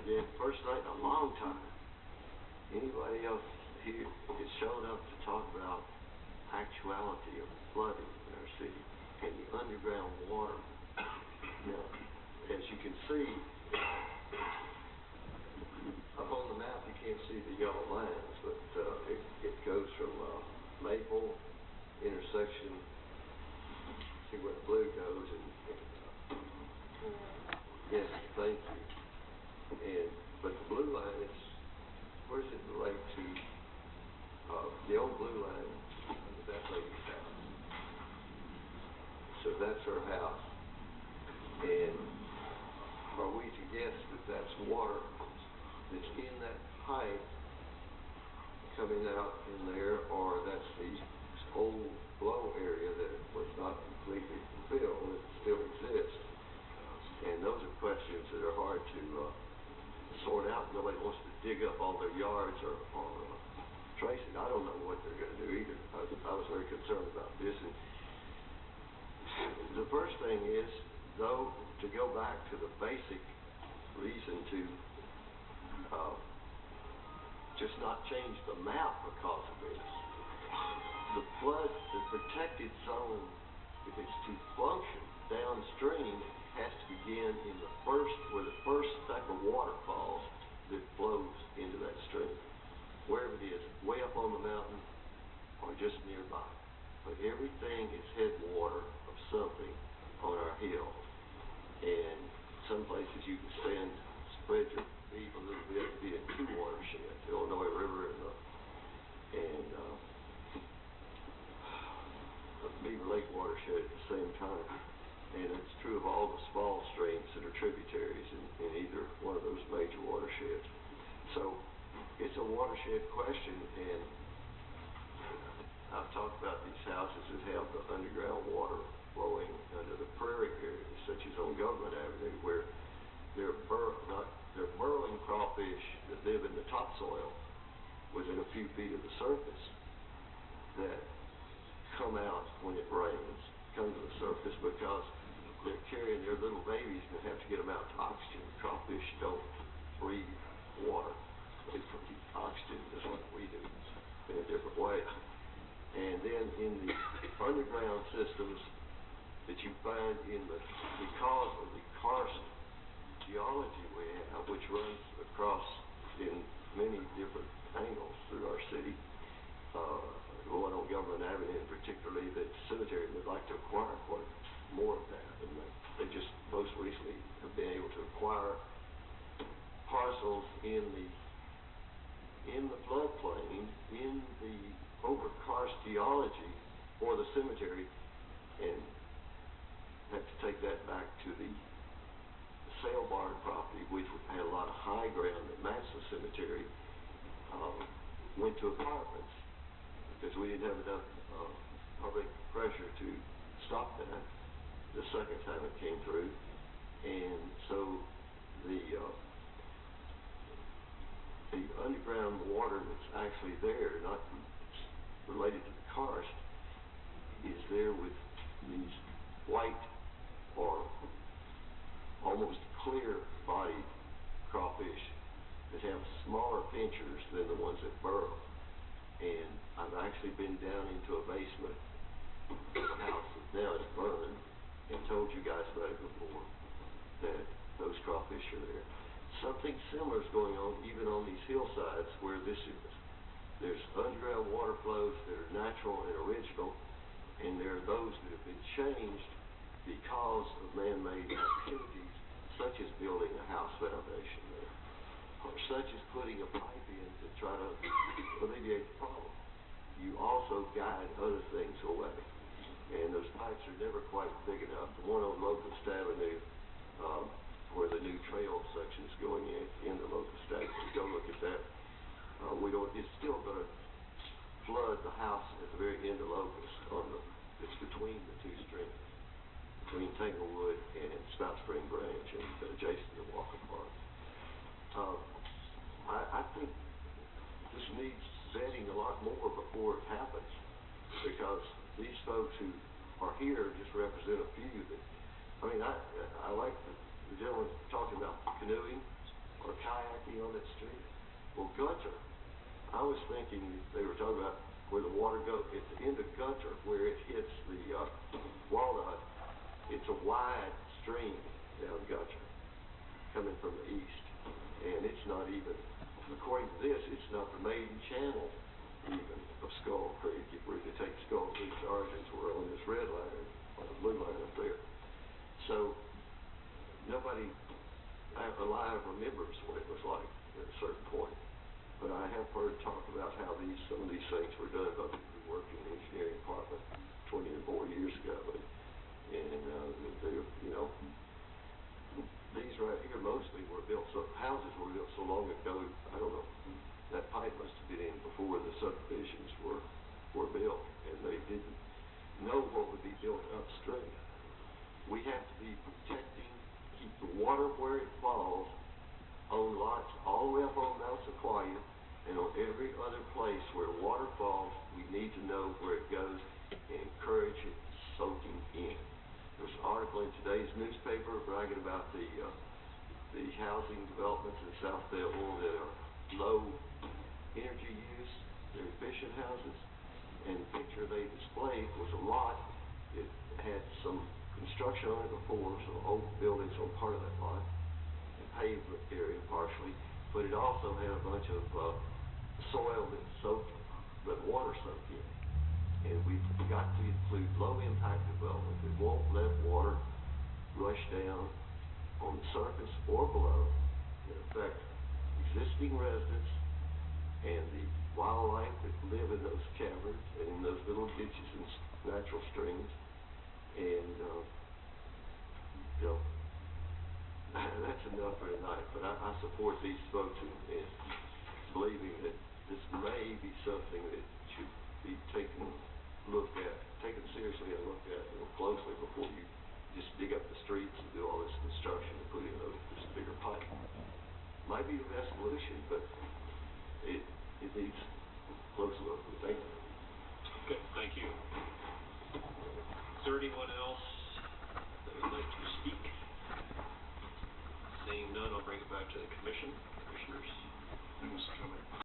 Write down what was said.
again, first night in a long time, anybody else here has shown up to talk about actuality of flooding in our city and the underground water. Now, as you can see, up on the map you can't see the yellow lines, but it goes from Maple intersection, see where the blue goes, and yes, thank you. But the blue line is, where does it relate to? The old blue line under that lady's house. So that's her house. And are we to guess that that's water that's in that pipe coming out in there, or that's the old flow area that was not completely filled, it still exists? And those are questions that are hard to sort out. Nobody wants to dig up all their yards or trace it. I don't know what they're going to do either. I was very concerned about this. And the first thing is, though, to go back to the basic reason to just not change the map because of this. The protected zone, if it's to function downstream, has to begin in the first, where the first speck of water falls that flows into that stream. Wherever it is, way up on the mountain or just nearby. But everything is headwater of something on our hills. And some places you can spread your beef a little bit and be in two watersheds, the Illinois River and the Beaver Lake watershed at the same time. And it's true of all the small streams that are tributaries in either one of those major watersheds. So it's a watershed question, and I've talked about these houses that have the underground water flowing under the prairie areas, such as on Government Avenue, where they're burrowing crawfish that live in the topsoil within a few feet of the surface that come out when it rains, come to the surface because they're carrying their little babies and have to get them out to oxygen. Crawfish don't breathe water. They breathe oxygen just like we do in a different way. And then in the underground systems that you find because of the karst geology we have, which runs across in many different angles through our city, the one on Government Avenue particularly, that cemetery would like to acquire quite more of that, and they just most recently have been able to acquire parcels in the floodplain, in the over karst geology for the cemetery, and have to take that back to the sale barn property, which had a lot of high ground that matched the cemetery, went to apartments because we didn't have enough public pressure to stop that the second time it came through. And so the underground water that's actually there, not related to the karst, is there with these white or almost clear bodied crawfish that have smaller pinchers than the ones that burrow. And I've actually been down into a basement of a house that now is burned and told you guys about it before, that those crawfish are there. Something similar is going on even on these hillsides where this is. There's underground water flows that are natural and original, and there are those that have been changed because of man-made activities, such as building a house foundation there, or such as putting a pipe in to try to alleviate the problem. You also guide other things away, and those pipes are never quite big enough. The one on Locust Avenue, where the new trail section is going in the Locust Avenue, go look at that. It's still going to flood the house at the very end of Locust. It's between the two streams, between Tanglewood and Spout Spring Branch, and adjacent to Walker Park. I think this needs vetting a lot more before it happens, because these folks who are here just represent a few that, I mean, I like the gentleman talking about canoeing or kayaking on that street. Well, gutter, I was thinking they were talking about where the water goes, at the end of gutter, where it hits the Walnut. It's a wide stream down gutter, coming from the east. And it's not even, according to this, it's not the main channel even of Skull Creek, where you take Skull Creek's origins were on this red line, on the blue line up there. So, nobody alive remembers what it was like at a certain point. But I have heard talk about how some of these things were done by people who worked in the engineering department 20 or more years ago. And they, you know, these right here mostly were built, so houses were built so long ago, I don't know, that pipe must have been in before the subdivisions were built, and they didn't know what would be built upstream. We have to be protecting, keep the water where it falls, on lots all the way up on Mount Sequoia, and on every other place where water falls, we need to know where it goes and encourage it soaking in. There's an article in today's newspaper bragging about the housing developments in South Fayetteville that are low energy use. They're efficient houses, and the picture they displayed was a lot. It had some construction on it before, some old buildings on part of that lot, and pavement area partially, but it also had a bunch of soil that soaked, but water soaked in. And we've got to include low-impact development that won't let water rush down on the surface or below and affect existing residents and the wildlife that live in those caverns and in those little ditches and natural streams. And, you know, that's enough for tonight. But I support these folks in believing that this may be something that should be taken seriously and looked at closely before you just dig up the streets and do all this construction and put in this bigger pipe. Might be the best solution, but it needs close look. Thank you. Okay, thank you. Is there anyone else that would like to speak? Seeing none, I'll bring it back to the commission. Commissioners. Mr. Chairman.